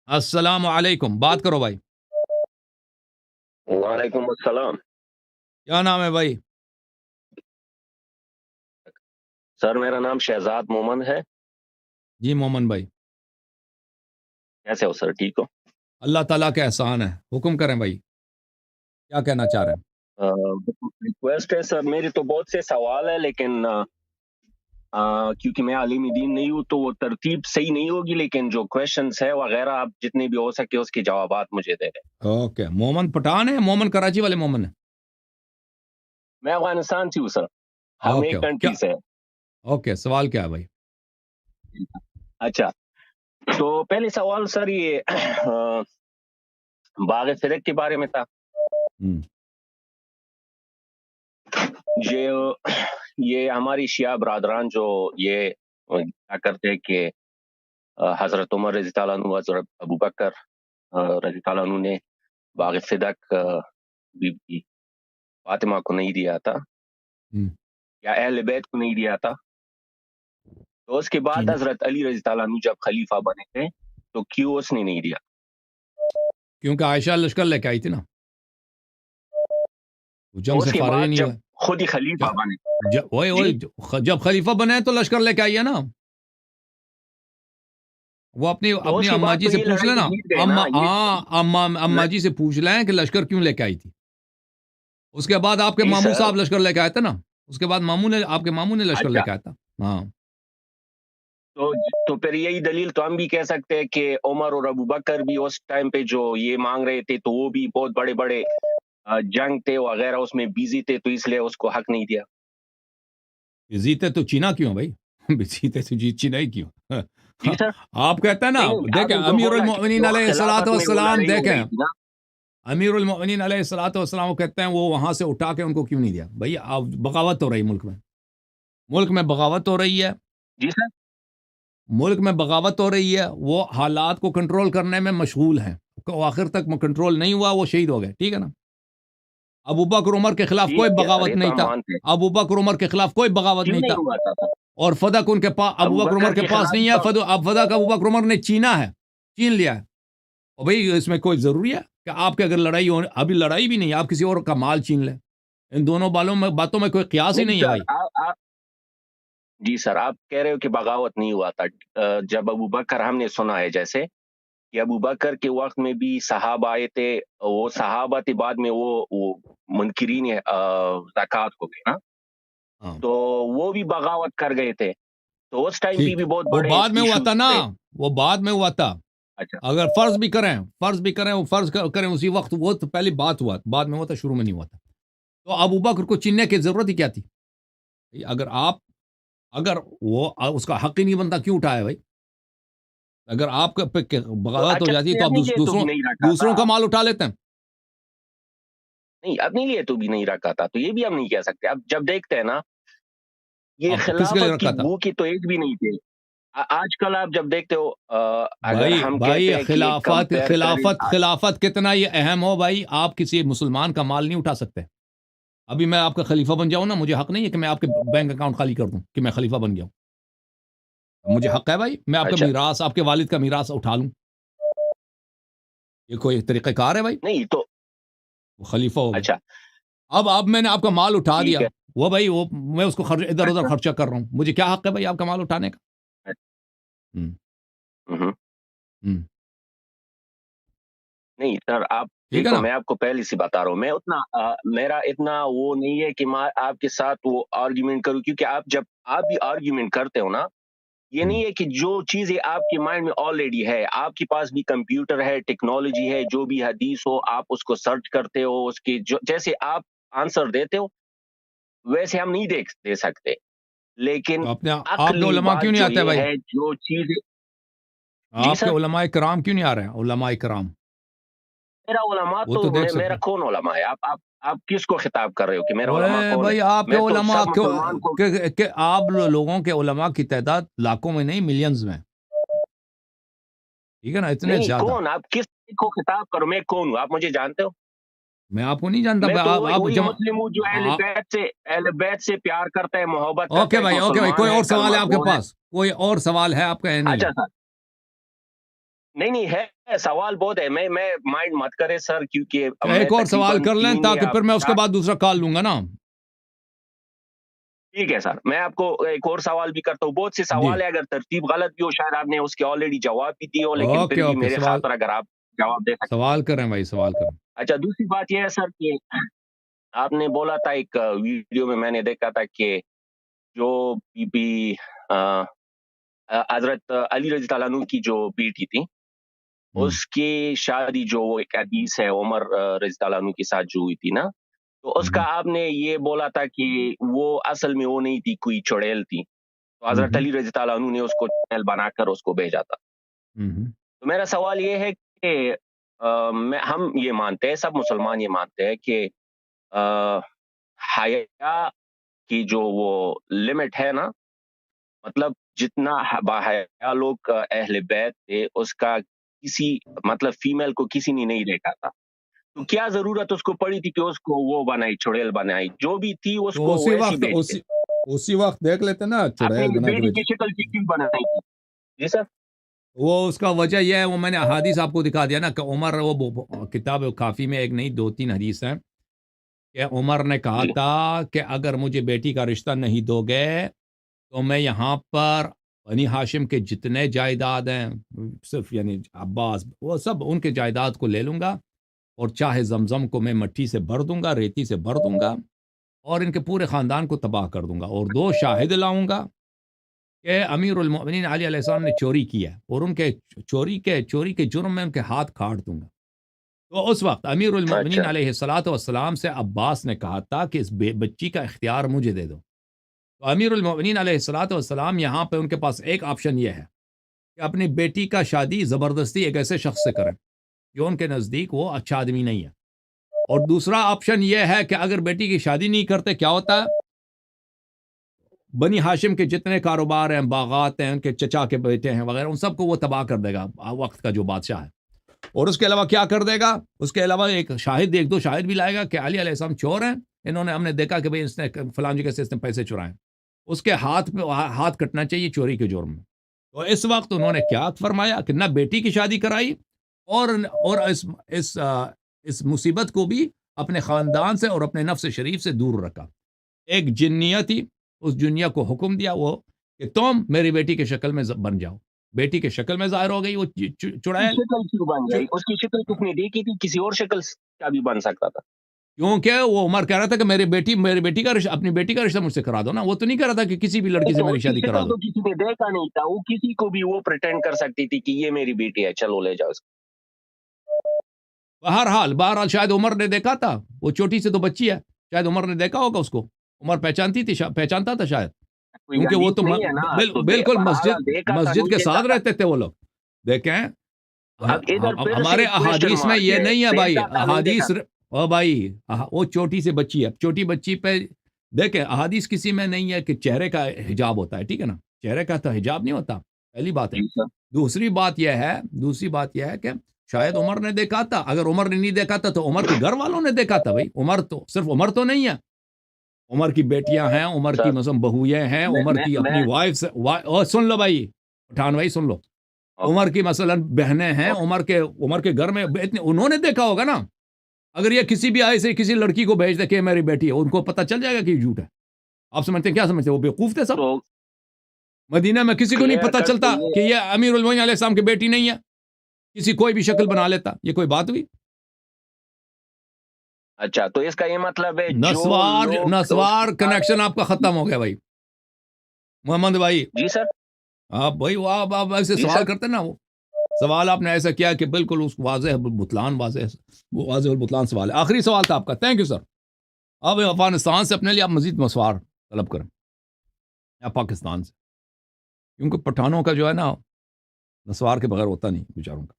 السلام علیکم، بات کرو بھائی. وعلیکم السلام. کیا نام ہے بھائی؟ سر میرا نام شہزاد مومن ہے. جی مومن بھائی. کیسے ہو سر؟ ٹھیک ہو؟ اللہ تعالیٰ کا احسان ہے. حکم کریں بھائی، کیا کہنا چاہ رہے ہیں؟ ریکویسٹ ہے سر، میری تو بہت سے سوال ہے لیکن کیونکہ میں عالم دین نہیں ہوں تو وہ ترتیب صحیح نہیں ہوگی، لیکن جو کویشچنس ہے وغیرہ آپ جتنے بھی ہو سکے اس کے جوابات مجھے دے دیں. اوکے. مومن پٹھان ہے، مومن کراچی والے مومن ہیں؟ میں افغانستان سے ہوں سر، ہم اوکے ایک اوکے. کیا کنٹری سے ہیں. اوکے، سوال کیا ہے بھائی؟ اچھا، تو پہلے سوال سر یہ باغ فرق کے بارے میں تھا. ہم، یہ ہماری شیعہ برادران جو یہ کیا کرتے ہیں کہ حضرت عمر رضی اللہ عنہ، حضرت ابو بکر رضی اللہ عنہ نے باغ صدق بی بی فاطمہ کو نہیں دیا تھا ہم، یا اہل بیت کو نہیں دیا تھا. تو اس کے بعد چین حضرت علی رضی اللہ عنہ جب خلیفہ بنے تھے تو کیوں اس نے نہیں دیا؟ کیونکہ عائشہ لشکر لے کے آئی تھی نا، وہ تو جنگ اس سے کے فارغ ہی بعد نہیں جب ہوئے. خود ہی خلیفہ بنے. وہی جی وہی جب خلیفہ بنے تو لشکر لے کے آئیے نا. وہ اپنی تو اس اپنی کے اماں بعد جی تو سے یہ پوچھ لڑائی لینا. جیت گئے نا اما یہ اماں جی سے پوچھ لیں کہ لشکر کیوں لے کے آئی تھی. اس کے بعد آپ کے جی ماموں سر. صاحب لشکر لے کے آئے تھے نا. اس کے بعد آپ کے ماموں نے لشکر لے اچھا، کے آیا تھا. ہاں. تو پھر یہی دلیل تو ہم بھی کہہ سکتے ہیں کہ عمر اور ابو بکر بھی اس ٹائم پہ جو یہ مانگ رہے تھے تو وہ بھی بہت بڑے بڑے جنگ تھے وغیرہ اس میں بیزی تھے، تو اس لیے اس کو حق نہیں دیا. جیتے تو چینا کیوں بھائی؟ جیتے تو چینا ہی کیوں؟ جی سر. آپ کہتے ہیں نا، نہیں آپ دیکھیں نے جو امیر بولا کہ المؤمنین جو علیہ الصلوۃ خلافت میں وہ والسلام، لڑائی ہو دیکھیں رہی تھی نا. امیر المؤمنین علیہ الصلوۃ والسلام وہ کہتے ہیں وہ وہاں سے اٹھا کے ان کو کیوں نہیں دیا بھائی؟ اب بغاوت ہو رہی ملک میں. ملک میں بغاوت ہو رہی ہے. جی سر. ملک میں بغاوت ہو رہی ہے. وہ حالات کو کنٹرول کرنے میں مشغول ہیں. آخر تک کنٹرول نہیں ہوا، وہ شہید ہو گئے. ٹھیک ہے نا. ابو بکر عمر کے خلاف کوئی ٹھیک ہے سر، بغاوت یہ تو نہیں ہم تھا. مانتے ہیں. ابو بکر عمر کے خلاف کوئی بغاوت کیوں نہیں نہیں تھا. ہوا تھا سر؟ اور فدق ان کے پاس ابو ابو بکر عمر بکر کے کے پاس خلاف نہیں ہے. تو اب فدق ابو بکر عمر نے چینا ہے، چین لیا ہے. اور بھائی اس میں کوئی ضروری ہے کہ آپ کے اگر لڑائی ہو، ابھی لڑائی بھی نہیں ہے، آپ کسی اور کا مال چھین لیں. ان دونوں باتوں میں کوئی قیاس ہی نہیں نہیں ہے سر. بھائی. جی سر، آپ کہہ رہے ہو کہ بغاوت نہیں ہوا تھا. جب ابو بکر ہم نے سنا ہے جیسے کہ ابو بکر کے وقت میں بھی صحابہ آئے تھے، وہ صحابہ کے بعد میں وہ منکرین زکوٰۃ کو گئے نا، ہاں. تو وہ بھی بغاوت کر گئے تھے. تو اس ٹائم پہ ٹھیک، بھی بہت وہ بڑے بعد میں ہوا ایشوز تھا نا. تھے. وہ بعد میں ہوا تھا. اچھا. اگر فرض بھی کریں وہ فرض کریں اسی وقت، وہ تو پہلی بات ہوا، بعد میں ہوا تھا، شروع میں نہیں ہوا تھا. تو ابو بکر کو چیننے کی ضرورت ہی کیا تھی؟ اگر وہ اس کا حق ہی نہیں بنتا کیوں اٹھایا بھائی؟ اگر آپ کا تو بغاوت ہو اچھا جاتی ہے اپنے تو آپ اپنے لیے تو بھی نہیں رکھا تھا. دوسروں کا مال اٹھا لیتے ہیں. نہیں، اپنے لیے تو بھی نہیں رکھا تھا، تو یہ بھی ہم نہیں کہہ سکتے. اب جب دیکھتے ہیں نا، یہ اب کس کے لیے خلافت کی رکھا تھا بو کی تو ایک بھی نہیں تھے. آج کل آپ جب دیکھتے ہو، اگر ہم بھائی کہتے ہیں کہ کمپیئر کریں خلافت کتنا یہ اہم ہو بھائی، آپ کسی مسلمان کا مال نہیں اٹھا سکتے. ابھی میں آپ کا خلیفہ بن جاؤں نا، مجھے حق نہیں ہے کہ میں آپ کے بینک اکاؤنٹ خالی کر دوں کہ میں خلیفہ بن گیا ہوں. مجھے حق ہے بھائی، میں آپ کا اچھا. میراث، آپ کے والد کا میراث اٹھا لوں. یہ کوئی طریقہ کار ہے بھائی؟ نہیں تو وہ خلیفہ ہو گئے. اچھا. اب میں نے آپ کا مال اٹھا ٹھیک دیا، ہے. وہ بھائی وہ میں اس کو ادھر ادھر اچھا. خرچہ کر رہا ہوں. مجھے کیا حق ہے بھائی آپ کا مال اٹھانے کا؟ ہوں ہوں. ہوں نہیں سر، آپ ٹھیک ہے دیکھو، نا. میں آپ کو پہلے سے بتا رہا ہوں، میں اتنا میرا اتنا وہ نہیں ہے کہ میں آپ کے ساتھ وہ آرگیومنٹ کروں، کیونکہ جب آپ بھی آرگیومنٹ کرتے ہو نا، یہ ہوں. نہیں ہے کہ جو چیزیں آپ کے مائنڈ میں آلریڈی ہے، آپ کے پاس بھی کمپیوٹر ہے، ٹیکنالوجی ہے، جو بھی حدیث ہو آپ اس کو سرچ کرتے ہو، اس کی جیسے آپ آنسر دیتے ہو ویسے ہم نہیں دے سکتے، لیکن تو آپ کے عقلی علماء کیوں بات نہیں جو آتے یہ بھائی؟ ہے جو چیزیں. جی آپ کے سر. علماء کرام کیوں نہیں آ رہے ہیں؟ علماء کرام میرا علماء وہ تو تو دیکھ میرا سکتے ہیں. کون علماء ہے؟ آپ کس کو خطاب کر رہے ہو کہ میرا علماء اوے کون ہے؟ بھائی آپ کے میں تو علماء سب مسلمان کو. کہ آپ لوگوں کے علماء کی تعداد لاکھوں میں نہیں، ملینز میں. ٹھیک ہے نا، اتنے نہیں، زیادہ. کون؟ آپ کس کو خطاب کرو؟ میں کون ہوں؟ آپ مجھے جانتے ہو؟ میں آپ کو نہیں جانتا. میں تو آپ وہی جب مسلم ہوں جو اہل بیت سے پیار کرتا ہے، محبت کرتا اوکے ہے، ایک بھائی مسلمان کوئی ہے، اور سوال کلمہ ہے آپ کے گو ہے. پاس؟ کوئی اور سوال ہے آپ کا؟ نہیں اچھا لیں. سر. نہیں ہے سوال بہت ہے، میں مائنڈ مت کرے سر، کیونکہ میں ایک اور سوال تقریباً کر لیں 3 تاکہ یا پھر میں اس کے 4 بعد دوسرا کال لوں گا نا. ٹھیک ہے سر، میں آپ کو ایک اور سوال بھی کرتا ہوں، بہت سے جی سوال ہے، اگر ترتیب غلط بھی ہو شاید آپ نے اس کے آلریڈی جواب بھی دیے ہو، لیکن اوکے پھر بھی اوکے میرے سوال خاطر اگر آپ جواب دے سکتے. سوال کریں بھائی سوال کریں. اچھا، دوسری بات یہ ہے سر کہ آپ نے بولا تھا ایک ویڈیو میں نے دیکھا تھا کہ جو بی بی حضرت علی رضی اللہ عنہ کی جو بیٹی تھی، اس کی شادی جو وہ ایک حدیث ہے عمر رضی اللہ عنہ کے ساتھ جو ہوئی تھی نا، تو اس کا آپ نے یہ بولا تھا کہ وہ اصل میں وہ نہیں تھی، کوئی چڑیل تھی، تو حضرت علی رضی اللہ عنہ نے اس کو چڑیل بنا کر اس کو بھیجا تھا. تو میرا سوال یہ ہے کہ ہم یہ مانتے ہیں، سب مسلمان یہ مانتے ہیں کہ حیا کی جو وہ لمٹ ہے نا، مطلب جتنا باحیا لوگ اہل بیت تھے، اس کا کسی مطلب فیمیل کو کسی نے نہیں دیکھا تھا، تو کیا ضرورت اس کو پڑی تھی کہ اس کو وہ بنائی، چڑیل بنائی، جو بھی تھی اس تو کو ویسی بیچتے. اسی وقت دیکھ لیتے نا اپنی چڑیل بنا کے بیٹی بیچ. کی شکل کی کیوں بنائی تھی؟ جی سر. وہ اس کا وجہ یہ ہے، وہ میں نے احادیث آپ کو دکھا دیا نا کہ عمر وہ کتاب کافی میں ایک نہیں 2-3 حدیث ہیں کہ عمر نے کہا جی تھا کہ اگر مجھے بیٹی کا رشتہ نہیں دو گے تو میں یہاں پر بنی ہاشم کے جتنے جائیداد ہیں، صرف یعنی عباس وہ سب ان کے جائیداد کو لے لوں گا، اور چاہے زمزم کو میں مٹی سے بھر دوں گا، ریتی سے بھر دوں گا، اور ان کے پورے خاندان کو تباہ کر دوں گا، اور 2 شاہد لاؤں گا کہ امیر المؤمنین علی علیہ السلام نے چوری کیا ہے، اور ان کے چوری کے جرم میں ان کے ہاتھ کاٹ دوں گا. تو اس وقت امیر اچھا المؤمنین علیہ السلام سے عباس نے کہا تھا کہ اس بچی کا اختیار مجھے دے دو. تو امیر المؤمنین علیہ السلام یہاں پہ ان کے پاس ایک آپشن یہ ہے کہ اپنی بیٹی کا شادی زبردستی ایک ایسے شخص سے کریں جو ان کے نزدیک وہ اچھا آدمی نہیں ہے، اور دوسرا آپشن یہ ہے کہ اگر بیٹی کی شادی نہیں کرتے کیا ہوتا ہے، بنی ہاشم کے جتنے کاروبار ہیں، باغات ہیں، ان کے چچا کے بیٹے ہیں وغیرہ، ان سب کو وہ تباہ کر دے گا وقت کا جو بادشاہ ہے. اور اس کے علاوہ کیا کر دے گا، اس کے علاوہ ایک 2 شاہد بھی لائے گا کہ علی علیہ السلام چور ہیں، انہوں نے ہم نے دیکھا کہ بھئی اس نے فلاں جگہ سے اس نے پیسے چرائے، اس کے ہاتھ کٹنا چاہیے چوری کے جرم میں. تو اس وقت انہوں نے کیا فرمایا کہ نہ بیٹی کی شادی کرائی، اور اس مصیبت کو بھی اپنے خاندان سے اور اپنے نفس شریف سے دور رکھا. ایک جنیہ تھی، اس جنیہ کو حکم دیا وہ کہ تم میری بیٹی کی شکل میں بن جاؤ. بیٹی کے شکل میں ظاہر ہو گئی وہ چڑیل، شکل کیوں بن گئی؟ اس کی شکل کس نے دیکھی تھی؟ کسی اور شکل کا بھی بن سکتا تھا. کیونکہ وہ عمر کہہ رہا تھا کہ میری بیٹی کا رشتہ، اپنی بیٹی کا رشتہ مجھ سے کرا دو نا. وہ تو نہیں کہہ رہا تھا کہ کسی بھی لڑکی سے تو میری اس کی شادی کرا شکل دو. تو کسی نے دیکھا نہیں تھا، وہ کسی کو بھی وہ پریٹینڈ کر سکتی تھی کہ یہ میری بیٹی ہے، چلو لے جاؤ اس کو. بہرحال شاید عمر نے دیکھا تھا، وہ چھوٹی سے تو بچی ہے، شاید عمر نے دیکھا ہوگا اس کو، عمر پہچانتا تھا شاید، کوئی کیونکہ وہ حدیث تو نہیں ہے نا، تو بالکل بہرحال دیکھا تھا مسجد نہیں کے دیکھا ساتھ تھا. رہتے تھے وہ لوگ. دیکھیں اب ادھر پھر سے ہمارے ایک کوشچن احادیث میں مارک یہ نہیں ہے بھائی، دیکھا تھا نہیں دیکھا. احادیث او بھائی وہ چھوٹی سی بچی ہے، چھوٹی بچی پہ دیکھیں احادیث کسی میں نہیں ہے کہ چہرے کا حجاب ہوتا ہے، ٹھیک ہے نا، چہرے کا تو حجاب نہیں ہوتا، پہلی بات ہے. جی سر. دوسری بات یہ ہے کہ شاید عمر نے دیکھا تھا، اگر عمر نے نہیں دیکھا تھا تو عمر کے گھر والوں نے دیکھا تھا. بھائی صرف عمر تو نہیں ہے، عمر کی بیٹیاں ہیں، عمر کی سر مثلا بہوئیں ہیں، میں عمر میں کی میں اپنی وائفز، سن لو بھائی پٹھان بھائی سن لو، عمر کی مثلا بہنیں ہیں، عمر کے گھر میں انہوں نے دیکھا ہوگا نا. اگر یہ کسی بھی آئے سے کسی لڑکی کو بھیج دے کہ میری بیٹی ہے، ان کو پتہ چل جائے گا کہ یہ جھوٹ ہے. آپ سمجھتے ہیں کیا سمجھتے ہیں وہ بیوقوف تھے سب. تو مدینہ میں کسی کو نہیں کلیئر پتہ کٹ تو چلتا یہ. کہ یہ امیر المومنین علیہ السلام کی بیٹی نہیں ہے، کسی کوئی بھی شکل بنا لیتا. یہ کوئی بات ہوئی؟ اچھا، تو اس کا یہ مطلب ہے جو لوگ اس کے نسوار بعد. کنیکشن آپ کا ختم ہو گیا بھائی محمد بھائی. جی سر. آپ بھائی وہ آپ ایسے جی سوال سر. کرتے نا، وہ سوال آپ نے ایسا کیا کہ بالکل اس واضح البطلان سوال ہے. آخری سوال تھا آپ کا. Thank you sir. اب افغانستان سے اپنے لیے آپ مزید مسوار طلب کریں یا پاکستان سے، کیونکہ پٹھانوں کا جو ہے نا نسوار کے بغیر ہوتا نہیں بیچاروں کا.